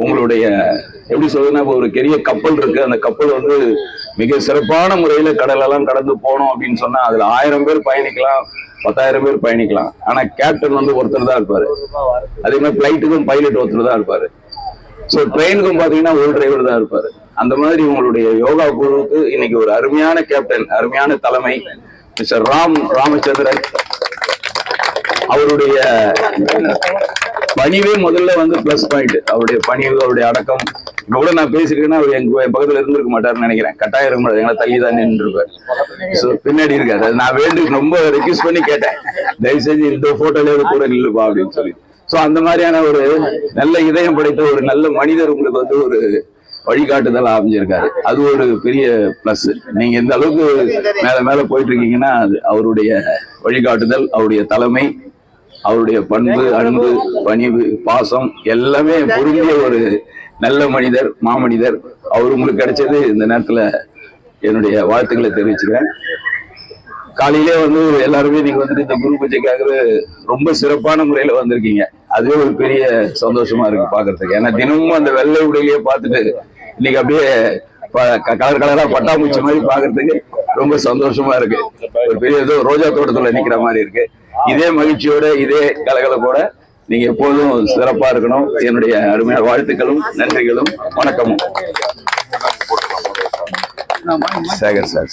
உங்களுடைய எப்படி சொல்றதுன்னா ஒரு பெரிய கப்பல் இருக்கு. அந்த கப்பல் வந்து மிக சிறப்பான முறையில கடலெல்லாம் கடந்து போனோம் அப்படின்னு சொன்னா அதுல 1000 பேர் பயணிக்கலாம், 10,000 பேர் பயணிக்கலாம். ஆனா கேப்டன் வந்து ஒருத்தர் தான் இருப்பாரு. அதே மாதிரி பிளைட்டுக்கும் பைலட் ஒருத்தர் தான் இருப்பாரு. ஸோ ட்ரெயினுக்கும் பாத்தீங்கன்னா ஒரு டிரைவர் தான் இருப்பாரு. அந்த மாதிரி உங்களுடைய யோகா குழுவுக்கு இன்னைக்கு ஒரு அருமையான கேப்டன், அருமையான தலைமை மிஸ்டர் ராமச்சந்திரன். அவருடைய பணிவே முதல்ல வந்து பிளஸ் பாயிண்ட். அவருடைய பணிவு, அவருடைய அடக்கம். இப்ப கூட நான் பேசிருக்கேன்னா அவர் எங்க பக்கத்துல இருந்திருக்க மாட்டாருன்னு நினைக்கிறேன். கட்டாயம் இருக்க மாட்டாரு, எங்களை தள்ளி தான் நின்று இருப்பாரு. ஸோ பின்னாடி இருக்காரு. நான் ரொம்ப ரெக்வஸ்ட் பண்ணி கேட்டேன், தயவு செஞ்சு இந்த போட்டோல கூட நில்லுப்பா அப்படின்னு சொல்லி. ஸோ அந்த மாதிரியான ஒரு நல்ல இதயம் படைத்த ஒரு நல்ல மனிதர் உங்களுக்கு வந்து ஒரு வழிகாட்டுதல் அமைஞ்சிருக்காரு. அது ஒரு பெரிய பிளஸ். நீங்க இந்த அளவுக்கு மேல மேல போயிட்டு இருக்கீங்கன்னா அது அவருடைய வழிகாட்டுதல், அவருடைய தலைமை, அவருடைய பண்பு, அன்பு, பணிவு, பாசம் எல்லாமே பொருந்திய ஒரு நல்ல மனிதர், மாமனிதர். அவர் உங்களுக்கு கிடைச்சது இந்த நேரத்துல என்னுடைய வாழ்த்துக்களை தெரிவிச்சுக்கிறேன். காலையிலே வந்து எல்லாருமே நீங்க வந்துட்டு இந்த குரு பூஜைக்காக ரொம்ப சிறப்பான முறையில வந்திருக்கீங்க. அதுவே ஒரு பெரிய சந்தோஷமா இருக்கு பாக்குறதுக்கு. ஏன்னா தினமும் அந்த வெள்ளை உடையிலேயே பார்த்துட்டு இன்னைக்கு அப்படியே கலர் கலரா பட்டாம்பூச்சி மாதிரி பாக்குறதுக்கு ரொம்ப சந்தோஷமா இருக்கு. ஒரு பெரிய ஏதோ ரோஜா தோட்டத்துல நிக்கிற மாதிரி இருக்கு. இதே மகிழ்ச்சியோட, இதே கலகலப்போட நீங்க எப்போதும் சிறப்பா இருக்கணும். என்னுடைய அருமையான வாழ்த்துக்களும் நன்றிகளும் வணக்கமும். சேகர் சார்.